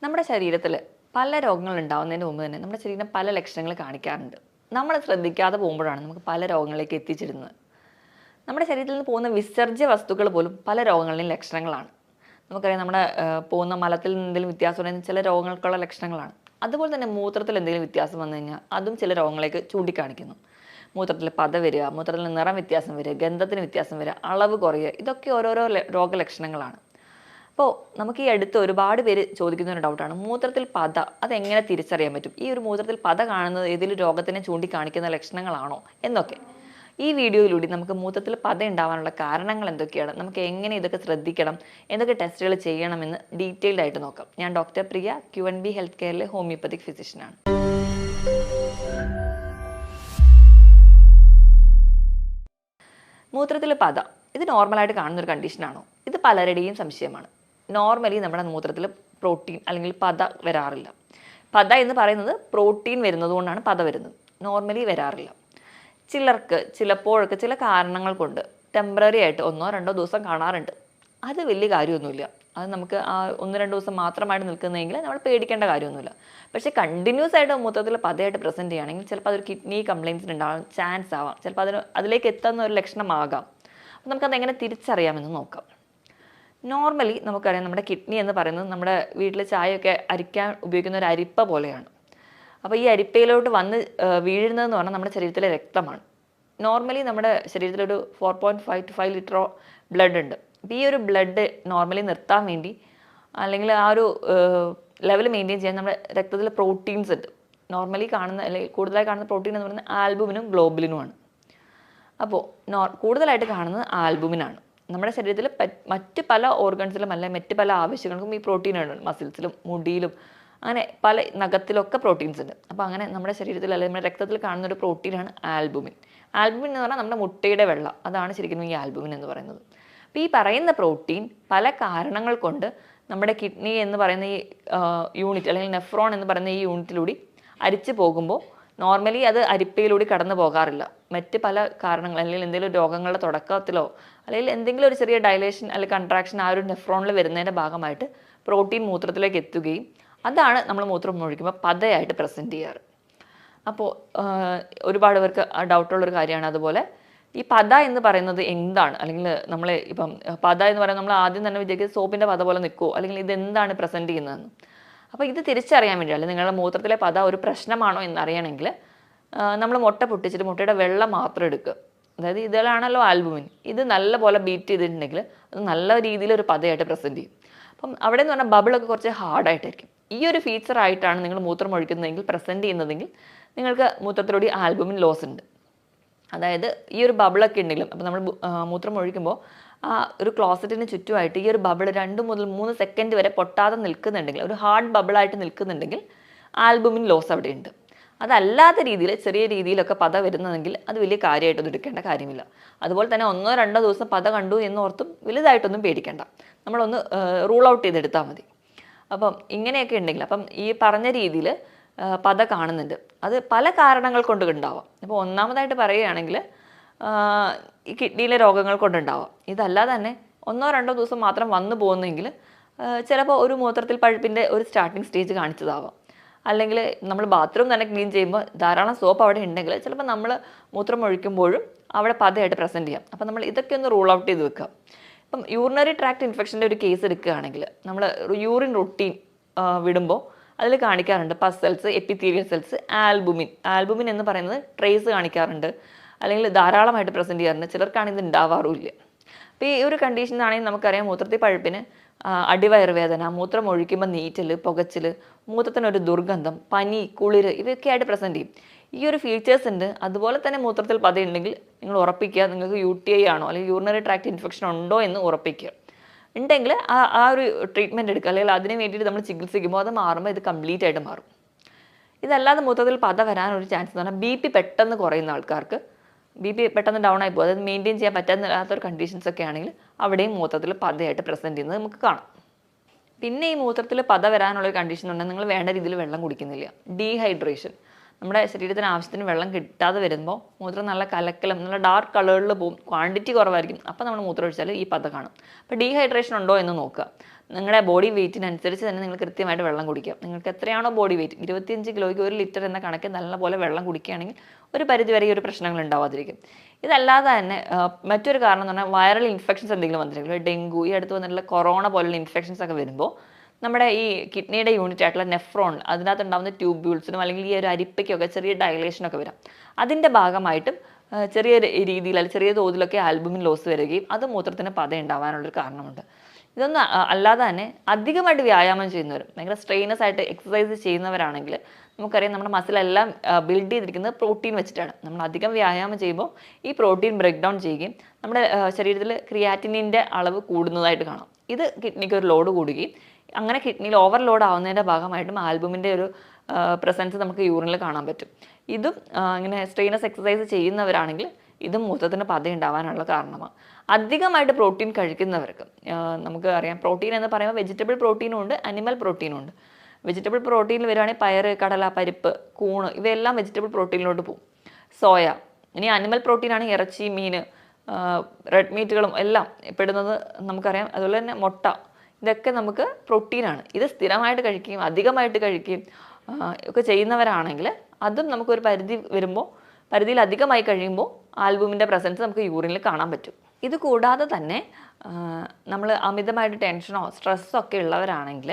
നമ്മുടെ ശരീരത്തിൽ പല രോഗങ്ങൾ ഉണ്ടാകുന്നതിന് മുമ്പ് തന്നെ നമ്മുടെ ശരീരം പല ലക്ഷണങ്ങൾ കാണിക്കാറുണ്ട്. നമ്മൾ ശ്രദ്ധിക്കാതെ പോകുമ്പോഴാണ് നമുക്ക് പല രോഗങ്ങളിലേക്ക് എത്തിച്ചിരുന്നത്. നമ്മുടെ ശരീരത്തിൽ നിന്ന് പോകുന്ന വിസർജ്യ വസ്തുക്കൾ പോലും പല രോഗങ്ങളുടെയും ലക്ഷണങ്ങളാണ്. നമുക്കറിയാം, നമ്മുടെ പോകുന്ന മലത്തിൽ നിന്ന് എന്തെങ്കിലും വ്യത്യാസം ഉണ്ടെങ്കിൽ ചില രോഗങ്ങൾക്കുള്ള ലക്ഷണങ്ങളാണ്. അതുപോലെ തന്നെ മൂത്രത്തിൽ എന്തെങ്കിലും വ്യത്യാസം വന്നു കഴിഞ്ഞാൽ അതും ചില രോഗങ്ങളേക്ക് ചൂണ്ടിക്കാണിക്കുന്നു. മൂത്രത്തിൽ പത വരിക, മൂത്രത്തിൽ നിറം വ്യത്യാസം വരിക, ഗന്ധത്തിന് വ്യത്യാസം വരിക, അളവ് കുറയുക, ഇതൊക്കെ ഓരോരോ രോഗലക്ഷണങ്ങളാണ്. അപ്പോൾ നമുക്ക് ഈ അടുത്ത് ഒരുപാട് പേര് ചോദിക്കുന്ന ഒരു ഡൗട്ടാണ്, മൂത്രത്തിൽ പത അതെങ്ങനെ തിരിച്ചറിയാൻ പറ്റും? ഈ ഒരു മൂത്രത്തിൽ പത കാണുന്നത് ഏതെങ്കിലും രോഗത്തിനെ ചൂണ്ടിക്കാണിക്കുന്ന ലക്ഷണങ്ങളാണോ എന്നൊക്കെ. ഈ വീഡിയോയിലൂടെ നമുക്ക് മൂത്രത്തിൽ പത ഉണ്ടാവാനുള്ള കാരണങ്ങൾ എന്തൊക്കെയാണ്, നമുക്ക് എങ്ങനെ ഇതൊക്കെ ശ്രദ്ധിക്കണം, എന്തൊക്കെ ടെസ്റ്റുകൾ ചെയ്യണമെന്ന് ഡീറ്റെയിൽഡ് ആയിട്ട് നോക്കാം. ഞാൻ ഡോക്ടർ പ്രിയ, QNB ഹെൽത്ത് കെയറിലെ ഹോമിയോപ്പതിക് ഫിസിഷ്യനാണ്. മൂത്രത്തിൽ പത ഇത് നോർമലായിട്ട് കാണുന്ന ഒരു കണ്ടീഷനാണോ? ഇത് പലരുടെയും സംശയമാണ്. നോർമലി നമ്മുടെ മൂത്രത്തിൽ പ്രോട്ടീൻ അല്ലെങ്കിൽ പത വരാറില്ല. പത എന്ന് പറയുന്നത് പ്രോട്ടീൻ വരുന്നത് കൊണ്ടാണ് പത വരുന്നത്, നോർമലി വരാറില്ല. ചിലർക്ക് ചിലപ്പോഴൊക്കെ ചില കാരണങ്ങൾ കൊണ്ട് ടെമ്പററി ആയിട്ട് 1-2 ദിവസം കാണാറുണ്ട്. അത് വലിയ കാര്യമൊന്നുമില്ല. അത് നമുക്ക് ആ 1-2 ദിവസം മാത്രമായിട്ട് നിൽക്കുന്നതെങ്കിൽ നമ്മൾ പേടിക്കേണ്ട കാര്യമൊന്നുമില്ല. പക്ഷേ കണ്ടിന്യൂസ് ആയിട്ട് മൂത്രത്തിൽ പതയായിട്ട് പ്രസൻറ്റ് ചെയ്യുകയാണെങ്കിൽ ചിലപ്പോൾ അതൊരു കിഡ്നി കംപ്ലയിൻസിന് ഉണ്ടാകാൻ ചാൻസ് ആവാം. ചിലപ്പോൾ അതിലേക്ക് എത്തുന്ന ഒരു ലക്ഷണമാകാം. അപ്പോൾ നമുക്കത് എങ്ങനെ തിരിച്ചറിയാമെന്ന് നോക്കാം. നോർമലി നമുക്കറിയാം, നമ്മുടെ കിഡ്നി എന്ന് പറയുന്നത് നമ്മുടെ വീട്ടിൽ ചായയൊക്കെ അരിക്കാൻ ഉപയോഗിക്കുന്ന ഒരു അരിപ്പ പോലെയാണ്. അപ്പോൾ ഈ അരിപ്പയിലോട്ട് വന്ന് വീഴുന്നതെന്ന് പറഞ്ഞാൽ നമ്മുടെ ശരീരത്തിലെ രക്തമാണ്. നോർമലി നമ്മുടെ ശരീരത്തിലൊരു 4.5 to 5 ലിറ്റർ ബ്ലഡ് ഉണ്ട്. അപ്പോൾ ഈ ഒരു ബ്ലഡ് നോർമലി നിർത്താൻ വേണ്ടി, അല്ലെങ്കിൽ ആ ഒരു ലെവൽ മെയിൻറ്റെയിൻ ചെയ്യാൻ നമ്മുടെ രക്തത്തിൽ പ്രോട്ടീൻസ് ഉണ്ട്. നോർമലി കാണുന്ന അല്ലെങ്കിൽ കൂടുതലായി കാണുന്ന പ്രോട്ടീൻ എന്ന് പറയുന്നത് ആൽബുമിനും ഗ്ലോബുലിനുമാണ്. അപ്പോൾ കൂടുതലായിട്ട് കാണുന്നത് ആൽബുമിനാണ്. നമ്മുടെ ശരീരത്തിൽ മറ്റ് പല ഓർഗൻസിലും അല്ലെങ്കിൽ മറ്റ് പല ആവശ്യങ്ങൾക്കും ഈ പ്രോട്ടീൻ ഉണ്ട്. മസിൽസിലും മുടിയിലും അങ്ങനെ പല നഖത്തിലൊക്കെ പ്രോട്ടീൻസ് ഉണ്ട്. അപ്പോൾ അങ്ങനെ നമ്മുടെ ശരീരത്തിൽ അല്ലെങ്കിൽ നമ്മുടെ രക്തത്തിൽ കാണുന്ന ഒരു പ്രോട്ടീനാണ് ആൽബുമിൻ. ആൽബുമിൻ എന്ന് പറഞ്ഞാൽ നമ്മുടെ മുട്ടയുടെ വെള്ള, അതാണ് ശരിക്കും ഈ ആൽബുമിൻ എന്ന് പറയുന്നത്. അപ്പോൾ ഈ പറയുന്ന പ്രോട്ടീൻ പല കാരണങ്ങൾ കൊണ്ട് നമ്മുടെ കിഡ്നി എന്ന് പറയുന്ന ഈ യൂണിറ്റ് അല്ലെങ്കിൽ നെഫ്രോൺ എന്ന് പറയുന്ന ഈ യൂണിറ്റിലൂടെ അരിച്ചു പോകുമ്പോൾ നോർമലി അത് അരിപ്പയിലൂടെ കടന്നു പോകാറില്ല. മറ്റ് പല കാരണങ്ങൾ അല്ലെങ്കിൽ എന്തെങ്കിലും രോഗങ്ങളുടെ തുടക്കത്തിലോ അല്ലെങ്കിൽ എന്തെങ്കിലും ഒരു ചെറിയ ഡയലേഷൻ അല്ലെങ്കിൽ കൺട്രാക്ഷൻ ആ ഒരു നെഫ്രോണിൽ വരുന്നതിൻ്റെ ഭാഗമായിട്ട് പ്രോട്ടീൻ മൂത്രത്തിലേക്ക് എത്തുകയും അതാണ് നമ്മൾ മൂത്രം ഒഴിക്കുമ്പോൾ പതയായിട്ട് പ്രസൻറ്റ് ചെയ്യാറ്. അപ്പോൾ ഒരുപാട് പേർക്ക് ഡൗട്ടുള്ളൊരു കാര്യമാണ്. അതുപോലെ ഈ പത എന്ന് പറയുന്നത് എന്താണ്, അല്ലെങ്കിൽ നമ്മൾ ഇപ്പം പത എന്ന് പറയുന്നത് നമ്മൾ ആദ്യം തന്നെ വിചാരിക്കുന്നത് സോപ്പിൻ്റെ പത പോലെ നിൽക്കുമോ, അല്ലെങ്കിൽ ഇതെന്താണ് പ്രസൻറ്റ് ചെയ്യുന്നതെന്ന്. അപ്പോൾ ഇത് തിരിച്ചറിയാൻ വേണ്ടി, അല്ലെങ്കിൽ നിങ്ങളുടെ മൂത്രത്തിലെ പത ഒരു പ്രശ്നമാണോ എന്നറിയണമെങ്കിൽ നമ്മൾ മുട്ട പൊട്ടിച്ചിട്ട് മുട്ടയുടെ വെള്ളം മാത്രം എടുക്കുക. അതായത് ഇതിലാണല്ലോ ആൽബുമിൻ, ഇത് നല്ലപോലെ ബീറ്റ് ചെയ്തിട്ടുണ്ടെങ്കിൽ അത് നല്ല രീതിയിലൊരു പതയായിട്ട് പ്രസൻറ്റ് ചെയ്യും. അപ്പം അവിടെ എന്ന് പറഞ്ഞാൽ ബബിളൊക്കെ കുറച്ച് ഹാർഡായിട്ടായിരിക്കും. ഈ ഒരു ഫീച്ചറായിട്ടാണ് നിങ്ങൾ മൂത്രം ഒഴിക്കുന്നതെങ്കിൽ പ്രസൻറ്റ് ചെയ്യുന്നതെങ്കിൽ നിങ്ങൾക്ക് മൂത്രത്തിലൂടെ ആൽബുമിൻ ലോസ് ഉണ്ട്. അതായത് ഈ ഒരു ബബിളൊക്കെ ഉണ്ടെങ്കിലും, അപ്പോൾ നമ്മൾ മൂത്രം ഒഴിക്കുമ്പോൾ ആ ഒരു ക്ലോസറ്റിന് ചുറ്റുമായിട്ട് ഈ ഒരു ബബിൾ 2 മുതൽ 3 സെക്കൻഡ് വരെ പൊട്ടാതെ നിൽക്കുന്നുണ്ടെങ്കിൽ, ഒരു ഹാർഡ് ബബിളായിട്ട് നിൽക്കുന്നുണ്ടെങ്കിൽ ആൽബുമിൻ ലോസ് അവിടെ ഉണ്ട്. അതല്ലാത്ത രീതിയിൽ ചെറിയ രീതിയിലൊക്കെ പത വരുന്നതെങ്കിൽ അത് വലിയ കാര്യമായിട്ടൊന്നും എടുക്കേണ്ട കാര്യമില്ല. അതുപോലെ തന്നെ 1-2 ദിവസം പത കണ്ടു എന്നോർത്തും വലുതായിട്ടൊന്നും പേടിക്കേണ്ട. നമ്മളൊന്ന് റൂൾ ഔട്ട് ചെയ്തെടുത്താൽ മതി. അപ്പം ഇങ്ങനെയൊക്കെ ഉണ്ടെങ്കിൽ, അപ്പം ഈ പറഞ്ഞ രീതിയിൽ പത കാണുന്നുണ്ട്, അത് പല കാരണങ്ങൾ കൊണ്ട് ഉണ്ടാവാം. ഇപ്പോൾ ഒന്നാമതായിട്ട് പറയുകയാണെങ്കിൽ ഈ കിഡ്നിയിലെ രോഗങ്ങൾ കൊണ്ടുണ്ടാവാം. ഇതല്ലാതെ തന്നെ 1-2 ദിവസം മാത്രം വന്നു പോകുന്നെങ്കിൽ ചിലപ്പോൾ ഒരു മൂത്രത്തിൽ പഴുപ്പിൻ്റെ ഒരു സ്റ്റാർട്ടിങ് സ്റ്റേജ് കാണിച്ചതാവാം. അല്ലെങ്കിൽ നമ്മൾ ബാത്റൂം തന്നെ ക്ലീൻ ചെയ്യുമ്പോൾ ധാരാളം സോപ്പ് അവിടെ ഉണ്ടെങ്കിൽ ചിലപ്പോൾ നമ്മൾ മൂത്രം ഒഴിക്കുമ്പോഴും അവിടെ പതയായിട്ട് പ്രസൻറ്റ് ചെയ്യാം. അപ്പോൾ നമ്മൾ ഇതൊക്കെ ഒന്ന് റൂൾ ഔട്ട് ചെയ്ത് വെക്കാം. ഇപ്പം യൂറിനറി ട്രാക്ട് ഇൻഫെക്ഷൻ്റെ ഒരു കേസ് എടുക്കുകയാണെങ്കിൽ, നമ്മൾ യൂറിൻ റൊട്ടീൻ വിടുമ്പോൾ അതിൽ കാണിക്കാറുണ്ട് പസ് സെൽസ്, എപ്പിത്തീലിയൽ സെൽസ്, ആൽബുമിൻ എന്ന് പറയുന്നത് ട്രേസ് കാണിക്കാറുണ്ട്, അല്ലെങ്കിൽ ധാരാളമായിട്ട് പ്രസൻറ്റ് ചെയ്യാറുണ്ട്. ചിലർക്കാണെങ്കിൽ ഇത് ഉണ്ടാവാറുമില്ല. അപ്പോൾ ഈ ഒരു കണ്ടീഷനാണെങ്കിൽ നമുക്കറിയാം, മൂത്രത്തിൽ പഴുപ്പിന് അടിവയറുവേദന, മൂത്രം ഒഴിക്കുമ്പോൾ നീറ്റൽ, പുകച്ചിൽ, മൂത്രത്തിനൊരു ദുർഗന്ധം, പനി, കുളിര്, ഇവയൊക്കെ ആയിട്ട് പ്രസൻറ്റ് ചെയ്യും. ഈ ഒരു ഫീച്ചേഴ്സ് ഉണ്ട്. അതുപോലെ തന്നെ മൂത്രത്തിൽ പതയുണ്ടെങ്കിൽ നിങ്ങൾ ഉറപ്പിക്കുക നിങ്ങൾക്ക് UTI ആണോ അല്ലെങ്കിൽ യൂറിനറി ട്രാക്ട് ഇൻഫെക്ഷൻ ഉണ്ടോ എന്ന് ഉറപ്പിക്കുക. ഉണ്ടെങ്കിൽ ആ ഒരു ട്രീറ്റ്മെൻറ്റ് എടുക്കുക, അല്ലെങ്കിൽ അതിന് വേണ്ടിയിട്ട് നമ്മൾ ചികിത്സിക്കുമ്പോൾ അത് മാറുമ്പോൾ ഇത് കംപ്ലീറ്റ് ആയിട്ട് മാറും. ഇതല്ലാതെ മൂത്രത്തിൽ പത വരാനൊരു ചാൻസ് എന്ന് പറഞ്ഞാൽ BP പെട്ടെന്ന് കുറയുന്ന ആൾക്കാർക്ക്, BP പെട്ടെന്ന് ഡൗൺ ആയി പോകും, അതായത് മെയിൻറ്റെയിൻ ചെയ്യാൻ പറ്റാത്തൊരു കണ്ടീഷൻസ് ഒക്കെ ആണെങ്കിൽ അവിടെയും മൂത്രത്തിൽ പതയായിട്ട് പ്രസൻറ്റ് ചെയ്യുന്നത് നമുക്ക് കാണാം. പിന്നെ ഈ മൂത്രത്തിൽ പത വരാനുള്ളൊരു കണ്ടീഷൻ ഉണ്ടെങ്കിൽ നിങ്ങൾ വേണ്ട രീതിയിൽ വെള്ളം കുടിക്കുന്നില്ല. ഡീഹൈഡ്രേഷൻ, നമ്മുടെ ശരീരത്തിന് ആവശ്യത്തിന് വെള്ളം കിട്ടാതെ വരുമ്പോൾ മൂത്രം നല്ല കലക്കലും നല്ല ഡാർക്ക് കളറിൽ പോകും, ക്വാണ്ടിറ്റി കുറവായിരിക്കും. അപ്പോൾ നമ്മൾ മൂത്രം ഒഴിച്ചാൽ ഈ പത കാണും. അപ്പോൾ ഡീഹൈഡ്രേഷൻ ഉണ്ടോ എന്ന് നോക്കുക. നിങ്ങളുടെ ബോഡി വെയിറ്റിനനുസരിച്ച് തന്നെ നിങ്ങൾ കൃത്യമായിട്ട് വെള്ളം കുടിക്കുക. നിങ്ങൾക്ക് എത്രയാണോ ബോഡി വെയിറ്റ് 25 കിലോയ്ക്ക് 1 ലിറ്റർ എന്ന കണക്ക് നല്ലപോലെ വെള്ളം കുടിക്കുകയാണെങ്കിൽ ഒരു പരിധി വരെ ഈ ഒരു പ്രശ്നങ്ങൾ ഉണ്ടാവാതിരിക്കും. ഇതല്ലാതെ തന്നെ മറ്റൊരു കാരണം എന്ന് പറഞ്ഞാൽ വൈറൽ ഇൻഫെക്ഷൻസ് എന്തെങ്കിലും വന്നിട്ടുണ്ടെങ്കിൽ ഡെങ്കു, ഈ അടുത്ത് വന്നിട്ടുള്ള കൊറോണ പോലുള്ള ഇൻഫെക്ഷൻസ് ഒക്കെ വരുമ്പോൾ നമ്മുടെ ഈ കിഡ്നിയുടെ യൂണിറ്റ് ആയിട്ടുള്ള നെഫ്രോൺ അതിനകത്ത് ഉണ്ടാകുന്ന ട്യൂബ്യൂൾസിനും അല്ലെങ്കിൽ ഈ ഒരു അരിപ്പയ്ക്കൊക്കെ ചെറിയ ഡയലേഷനൊക്കെ വരാം. അതിൻ്റെ ഭാഗമായിട്ടും ചെറിയ രീതിയിൽ അല്ലെങ്കിൽ ചെറിയ തോതിലൊക്കെ ആൽബുമിൻ ലോസ് വരികയും അത് മൂത്രത്തിന് പത ഉണ്ടാവാനുള്ളൊരു കാരണമുണ്ട്. ഇതൊന്നും അല്ലാതെ തന്നെ അധികമായിട്ട് വ്യായാമം ചെയ്യുന്നവരും ഭയങ്കര സ്ട്രെയിനസ് ആയിട്ട് എക്സസൈസ് ചെയ്യുന്നവരാണെങ്കിൽ നമുക്കറിയാം നമ്മുടെ മസിലെല്ലാം ബിൽഡ് ചെയ്തിരിക്കുന്നത് പ്രോട്ടീൻ വെച്ചിട്ടാണ്. നമ്മൾ അധികം വ്യായാമം ചെയ്യുമ്പോൾ ഈ പ്രോട്ടീൻ ബ്രേക്ക് ഡൗൺ ചെയ്യുകയും നമ്മുടെ ശരീരത്തിൽ ക്രിയാറ്റിനിൻ്റെ അളവ് കൂടുന്നതായിട്ട് കാണാം. ഇത് കിഡ്നിക്ക് ഒരു ലോഡ് കൂടുകയും അങ്ങനെ കിഡ്നിയിൽ ഓവർലോഡ് ആവുന്നതിൻ്റെ ഭാഗമായിട്ടും ആൽബുമിൻ്റെ ഒരു പ്രസൻസ് നമുക്ക് യൂറിനിൽ കാണാൻ പറ്റും. ഇതും ഇങ്ങനെ സ്ട്രെയിനസ് എക്സസൈസ് ചെയ്യുന്നവരാണെങ്കിൽ ഇതും മൂത്രത്തിന് പത ഉണ്ടാവാനുള്ള കാരണമാണ്. അധികമായിട്ട് പ്രോട്ടീൻ കഴിക്കുന്നവർക്ക് നമുക്ക് അറിയാം, പ്രോട്ടീൻ എന്ന് പറയുമ്പോൾ വെജിറ്റബിൾ പ്രോട്ടീനും ഉണ്ട്, അനിമൽ പ്രോട്ടീനും ഉണ്ട്. വെജിറ്റബിൾ പ്രോട്ടീനിൽ വരുവാണെങ്കിൽ പയർ, കടല, പരിപ്പ്, കൂണ് ഇവയെല്ലാം വെജിറ്റബിൾ പ്രോട്ടീനിലോട്ട് പോകും. സോയ, ഇനി അനിമൽ പ്രോട്ടീനാണ് ഇറച്ചി, മീൻ, റെഡ് മീറ്റുകളും എല്ലാം പെടുന്നത് നമുക്കറിയാം. അതുപോലെ തന്നെ മുട്ട, ഇതൊക്കെ നമുക്ക് പ്രോട്ടീനാണ്. ഇത് സ്ഥിരമായിട്ട് കഴിക്കുകയും അധികമായിട്ട് കഴിക്കുകയും ഒക്കെ ചെയ്യുന്നവരാണെങ്കിൽ അതും നമുക്കൊരു പരിധി വരുമ്പോൾ, പരിധിയിൽ അധികമായി കഴിയുമ്പോൾ ആൽബുമിൻ്റെ പ്രസൻസ് നമുക്ക് യൂറിനിൽ കാണാൻ പറ്റും. ഇത് കൂടാതെ തന്നെ നമ്മൾ അമിതമായിട്ട് ടെൻഷനോ സ്ട്രെസ്സോ ഒക്കെ ഉള്ളവരാണെങ്കിൽ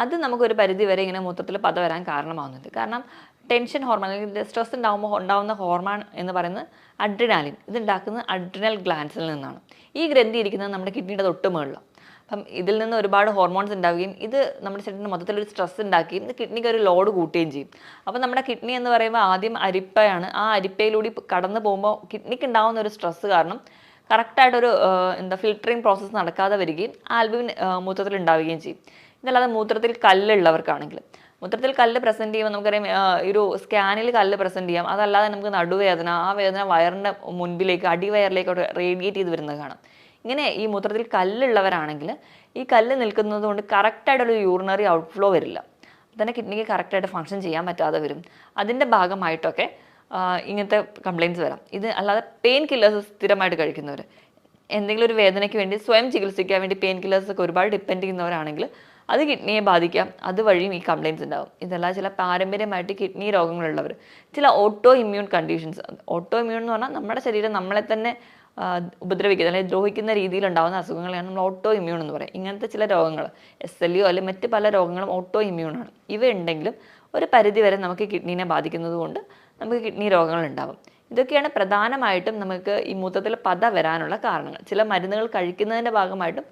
അത് നമുക്കൊരു പരിധി വരെ ഇങ്ങനെ മൂത്രത്തിൽ പത വരാൻ കാരണമാകുന്നുണ്ട്. കാരണം ടെൻഷൻ ഹോർമോൺ അല്ലെങ്കിൽ സ്ട്രെസ് ഉണ്ടാവുന്ന ഹോർമോൺ എന്ന് പറയുന്നത് അഡ്രിനാലിൻ. ഇതുണ്ടാക്കുന്നത് അഡ്രിനൽ ഗ്ലാൻസിൽ നിന്നാണ്. ഈ ഗ്രന്ഥി ഇരിക്കുന്നത് നമ്മുടെ കിഡ്നിയുടെ തൊട്ട് മുകളിലാണ്. അപ്പം ഇതിൽ നിന്ന് ഒരുപാട് ഹോർമോൺസ് ഉണ്ടാവുകയും ഇത് നമ്മുടെ ശരീരത്തിന് മൊത്തത്തിലൊരു സ്ട്രെസ് ഉണ്ടാക്കുകയും ഇത് കിഡ്നിക്ക് ഒരു ലോഡ് കൂട്ടുകയും ചെയ്യും. അപ്പം നമ്മുടെ കിഡ്നി എന്ന് പറയുമ്പോൾ ആദ്യം അരിപ്പയാണ്. ആ അരിപ്പയിലൂടെ കടന്നു പോകുമ്പോൾ കിഡ്നിക്ക് ഉണ്ടാകുന്ന ഒരു സ്ട്രെസ് കാരണം കറക്റ്റായിട്ടൊരു ഫിൽറ്ററിങ് പ്രോസസ്സ് നടക്കാതെ വരികയും ആൽബുമിൻ മൂത്രത്തിൽ ഉണ്ടാവുകയും ചെയ്യും. ഇതല്ലാതെ മൂത്രത്തിൽ കല്ലുള്ളവർക്കാണെങ്കിൽ മൂത്രത്തിൽ കല്ല് പ്രസൻറ്റ് ചെയ്യുമ്പോൾ നമുക്കറിയാം ഒരു സ്കാനിൽ കല്ല് പ്രസൻറ്റ് ചെയ്യാം. അതല്ലാതെ നമുക്ക് നടുവേദന, ആ വേദന വയറിൻ്റെ മുൻപിലേക്ക് അടിവയറിലേക്കോട്ട് റേഡിയേറ്റ് ചെയ്ത് വരുന്നത് കാണാം. ഇങ്ങനെ ഈ മൂത്രത്തിൽ കല്ലുള്ളവരാണെങ്കിൽ ഈ കല്ല് നിൽക്കുന്നത് കൊണ്ട് കറക്റ്റായിട്ടൊരു യൂറിനറി ഔട്ട്ഫ്ലോ വരില്ല. തന്നെ കിഡ്നിക്ക് കറക്റ്റായിട്ട് ഫങ്ഷൻ ചെയ്യാൻ പറ്റാതെ വരും. അതിൻ്റെ ഭാഗമായിട്ടൊക്കെ ഇങ്ങനത്തെ കംപ്ലയിൻറ്റ്സ് വരാം. ഇത് അല്ലാതെ പെയിൻ കില്ലേഴ്സ് സ്ഥിരമായിട്ട് കഴിക്കുന്നവർ, എന്തെങ്കിലും ഒരു വേദനയ്ക്ക് വേണ്ടി സ്വയം ചികിത്സിക്കാൻ വേണ്ടി പെയിൻ കില്ലേഴ്സൊക്കെ ഒരുപാട് ഡിപ്പെൻഡ് ചെയ്യുന്നവരാണെങ്കിൽ അത് കിഡ്നിയെ ബാധിക്കാം. അതുവഴിയും ഈ കംപ്ലയിൻറ്റ്സ് ഉണ്ടാകും. ഇതല്ല ചില പാരമ്പര്യമായിട്ട് കിഡ്നി രോഗങ്ങളുള്ളവർ, ചില auto immune conditions. Auto immune എന്ന് പറഞ്ഞാൽ നമ്മുടെ ശരീരം നമ്മളെ തന്നെ ഉപദ്രവിക്കുന്ന അല്ലെങ്കിൽ ദ്രോഹിക്കുന്ന രീതിയിലുണ്ടാകുന്ന അസുഖങ്ങളെയാണ് നമ്മൾ ഓട്ടോ ഇമ്മ്യൂൺ എന്ന് പറയും. ഇങ്ങനത്തെ ചില രോഗങ്ങൾ SLE അല്ലെങ്കിൽ മറ്റ് പല രോഗങ്ങളും ഓട്ടോ ഇമ്മ്യൂണാണ്. ഇവ ഉണ്ടെങ്കിലും ഒരു പരിധി വരെ നമുക്ക് കിഡ്നീനെ ബാധിക്കുന്നത് കൊണ്ട് നമുക്ക് കിഡ്നി രോഗങ്ങൾ ഉണ്ടാകും. ഇതൊക്കെയാണ് പ്രധാനമായിട്ടും നമുക്ക് ഈ മൂത്രത്തിൽ പത വരാനുള്ള കാരണങ്ങൾ. ചില മരുന്നുകൾ കഴിക്കുന്നതിൻ്റെ ഭാഗമായിട്ടും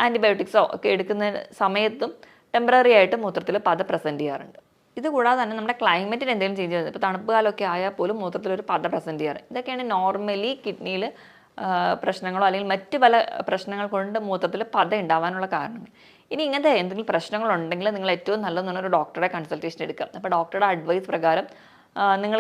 ആൻറ്റിബയോട്ടിക്സോ ഒക്കെ എടുക്കുന്ന സമയത്തും ടെമ്പററി ആയിട്ട് മൂത്രത്തിൽ പത പ്രസൻറ്റ് ചെയ്യാറുണ്ട്. ഇത് കൂടാതെ തന്നെ നമ്മുടെ ക്ലൈമറ്റിന് എന്തെങ്കിലും ചേഞ്ച് ചെയ്യുന്നത്, ഇപ്പോൾ തണുപ്പ് കാലമൊക്കെ ആയാൽ പോലും മൂത്രത്തിലൊരു പത പ്രസൻറ്റ് ചെയ്യാറ്. ഇതൊക്കെയാണ് നോർമലി കിഡ്നിയിൽ പ്രശ്നങ്ങളോ അല്ലെങ്കിൽ മറ്റ് പല പ്രശ്നങ്ങൾ കൊണ്ട് മൂത്രത്തിൽ പത ഉണ്ടാവാനുള്ള കാരണങ്ങൾ. ഇനി ഇങ്ങനത്തെ എന്തെങ്കിലും പ്രശ്നങ്ങളുണ്ടെങ്കിൽ നിങ്ങൾ ഏറ്റവും നല്ലതെന്ന് ഒരു ഡോക്ടറുടെ കൺസൾട്ടേഷൻ എടുക്കുക. അപ്പോൾ ഡോക്ടറുടെ അഡ്വൈസ് പ്രകാരം നിങ്ങൾ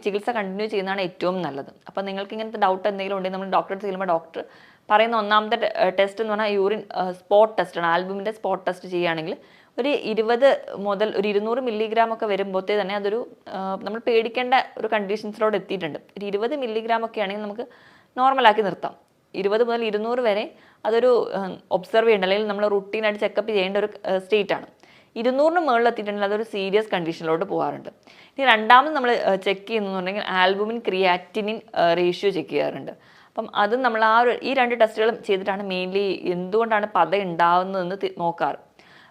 ചികിത്സ കണ്ടിന്യൂ ചെയ്യുന്നതാണ് ഏറ്റവും നല്ലത്. അപ്പോൾ നിങ്ങൾക്ക് ഇങ്ങനത്തെ ഡൗട്ട് എന്തെങ്കിലും ഉണ്ടെങ്കിൽ നമ്മൾ ഡോക്ടറെ ചെല്ലുമ്പോൾ ഡോക്ടർ പറയുന്ന ഒന്നാമത്തെ ടെസ്റ്റ് എന്ന് പറഞ്ഞാൽ യൂറിൻ സ്പോട്ട് ടെസ്റ്റാണ്. ആൽബുമിൻ്റെ സ്പോട്ട് ടെസ്റ്റ് ചെയ്യുകയാണെങ്കിൽ ഒരു 20 മുതൽ ഒരു 200 മില്ലിഗ്രാം ഒക്കെ വരുമ്പോഴത്തേ തന്നെ അതൊരു നമ്മൾ പേടിക്കേണ്ട ഒരു കണ്ടീഷൻസിലോട് എത്തിയിട്ടുണ്ട്. ഒരു 20 മില്ലിഗ്രാം ഒക്കെ ആണെങ്കിൽ നമുക്ക് നോർമലാക്കി നിർത്താം. 20 മുതൽ 200 വരെ അതൊരു ഒബ്സർവ് ചെയ്യേണ്ട അല്ലെങ്കിൽ നമ്മൾ റുട്ടീനായിട്ട് ചെക്കപ്പ് ചെയ്യേണ്ട ഒരു സ്റ്റേറ്റാണ്. 200-ന് മുകളിൽ എത്തിയിട്ടുണ്ടെങ്കിൽ അതൊരു സീരിയസ് കണ്ടീഷനിലോട്ട് പോകാറുണ്ട്. ഇനി രണ്ടാമത് നമ്മൾ ചെക്ക് ചെയ്യുന്നതെന്നുണ്ടെങ്കിൽ ആൽബുമിൻ ക്രിയാറ്റിനിൻ റേഷ്യോ ചെക്ക് ചെയ്യാറുണ്ട്. അപ്പം അത് നമ്മൾ ഈ 2 ടെസ്റ്റുകളും ചെയ്തിട്ടാണ് മെയിൻലി എന്തുകൊണ്ടാണ് പത ഉണ്ടാവുന്നതെന്ന് നോക്കാറ്.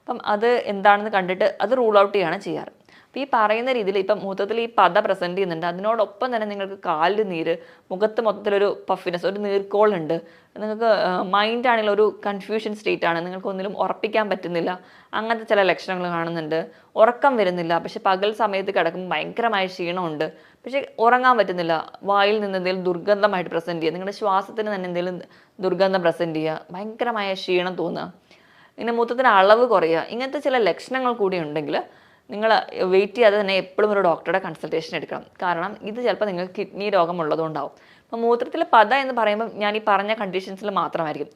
അപ്പം അത് എന്താണെന്ന് കണ്ടിട്ട് അത് റൂൾ ഔട്ട് ചെയ്യാണ് ചെയ്യാറ്. അപ്പോൾ ഈ പറയുന്ന രീതിയിൽ ഇപ്പം മൂത്രത്തിൽ ഈ പത പ്രസൻറ്റ് ചെയ്യുന്നുണ്ട്, അതിനോടൊപ്പം തന്നെ നിങ്ങൾക്ക് കാലിൽ നീര്, മുഖത്ത് മൊത്തത്തിലൊരു പഫിനെസ്, ഒരു നീർക്കോളുണ്ട്, നിങ്ങൾക്ക് മൈൻഡാണെങ്കിലും ഒരു കൺഫ്യൂഷൻ സ്റ്റേറ്റ് ആണ്, നിങ്ങൾക്ക് ഒന്നിലും ഉറപ്പിക്കാൻ പറ്റുന്നില്ല, അങ്ങനത്തെ ചില ലക്ഷണങ്ങൾ കാണുന്നുണ്ട്. ഉറക്കം വരുന്നില്ല, പക്ഷെ പകൽ സമയത്ത് കിടക്കുമ്പോൾ ഭയങ്കരമായ ക്ഷീണമുണ്ട്, പക്ഷെ ഉറങ്ങാൻ പറ്റുന്നില്ല. വായിൽ നിന്ന് എന്തെങ്കിലും ദുർഗന്ധമായിട്ട് പ്രസൻറ്റ് ചെയ്യുക, നിങ്ങളുടെ ശ്വാസത്തിന് തന്നെ എന്തെങ്കിലും ദുർഗന്ധം പ്രസൻറ്റ് ചെയ്യുക, ഭയങ്കരമായ ക്ഷീണം തോന്നുക, ഇങ്ങനെ മൂത്രത്തിന് അളവ് കുറയുക, ഇങ്ങനത്തെ ചില ലക്ഷണങ്ങൾ കൂടി ഉണ്ടെങ്കിൽ നിങ്ങൾ വെയിറ്റ് ചെയ്യാതെ തന്നെ എപ്പോഴും ഒരു ഡോക്ടറുടെ കൺസൾട്ടേഷൻ എടുക്കണം. കാരണം ഇത് ചിലപ്പോൾ നിങ്ങൾക്ക് കിഡ്നി രോഗം ഉള്ളതുകൊണ്ടാവും. അപ്പോൾ മൂത്രത്തിൽ പത എന്ന് പറയുമ്പോൾ ഞാൻ ഈ പറഞ്ഞ കണ്ടീഷൻസിൽ മാത്രമായിരിക്കും.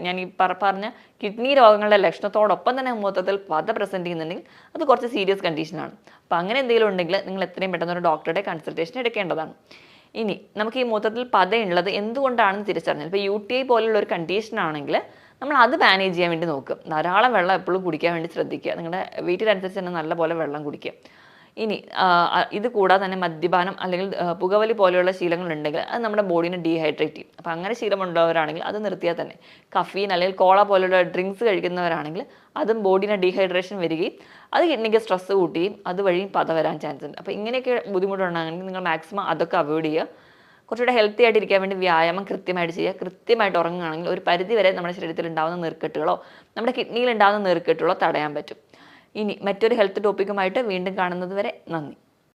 ഞാൻ ഈ പറഞ്ഞ കിഡ്നി രോഗങ്ങളുടെ ലക്ഷണത്തോടൊപ്പം തന്നെ മൂത്രത്തിൽ പത പ്രസൻറ്റ് ചെയ്യുന്നുണ്ടെങ്കിൽ അത് കുറച്ച് സീരിയസ് കണ്ടീഷനാണ്. അപ്പോൾ അങ്ങനെ എന്തെങ്കിലും ഉണ്ടെങ്കിൽ നിങ്ങൾ എത്രയും പെട്ടെന്ന് ഒരു ഡോക്ടറുടെ കൺസൾട്ടേഷൻ എടുക്കേണ്ടതാണ്. ഇനി നമുക്ക് ഈ മൂത്രത്തിൽ പത ഉള്ളത് എന്തുകൊണ്ടാണെന്ന് തിരിച്ചറിഞ്ഞാൽ, ഇപ്പോൾ UTI പോലുള്ള ഒരു കണ്ടീഷനാണെങ്കിൽ നമ്മൾ അത് മാനേജ് ചെയ്യാൻ വേണ്ടി നോക്കുക. ധാരാളം വെള്ളം എപ്പോഴും കുടിക്കാൻ വേണ്ടി ശ്രദ്ധിക്കുക. നിങ്ങളുടെ വെയിറ്റിനനുസരിച്ച് തന്നെ നല്ലപോലെ വെള്ളം കുടിക്കുക. ഇനി ഇത് കൂടാതെ തന്നെ മദ്യപാനം അല്ലെങ്കിൽ പുകവലി പോലെയുള്ള ശീലങ്ങളുണ്ടെങ്കിൽ അത് നമ്മുടെ ബോഡീനെ ഡീഹൈഡ്രേറ്റ് ചെയ്യും. അപ്പോൾ അങ്ങനെ ശീലമുള്ളവരാണെങ്കിൽ അത് നിർത്തിയാൽ തന്നെ, കഫീൻ അല്ലെങ്കിൽ കോള പോലുള്ള ഡ്രിങ്ക്സ് കഴിക്കുന്നവരാണെങ്കിൽ അതും ബോഡീനെ ഡീഹൈഡ്രേഷൻ വരികയും അത് കിഡ്നിക്ക് സ്ട്രെസ് കൂട്ടുകയും അതുവഴിയും പത വരാൻ ചാൻസ് ഉണ്ട്. അപ്പോൾ ഇങ്ങനെയൊക്കെ ബുദ്ധിമുട്ടുണ്ടാണെങ്കിൽ നിങ്ങൾ മാക്സിമം അതൊക്കെ അവോയ്ഡ് ചെയ്യുക. കുറച്ചുകൂടെ ഹെൽത്തി ആയിട്ട് ഇരിക്കാൻ വേണ്ടി വ്യായാമം കൃത്യമായിട്ട് ചെയ്യുക. കൃത്യമായിട്ട് ഉറങ്ങുകയാണെങ്കിൽ ഒരു പരിധി വരെ നമ്മുടെ ശരീരത്തിൽ ഉണ്ടാകുന്ന നീർക്കെട്ടുകളോ നമ്മുടെ കിഡ്നിയിൽ ഉണ്ടാകുന്ന നീർക്കെട്ടുകളോ തടയാൻ പറ്റും. ഇനി മറ്റൊരു ഹെൽത്ത് ടോപ്പിക്കുമായിട്ട് വീണ്ടും കാണുന്നത് വരെ നന്ദി.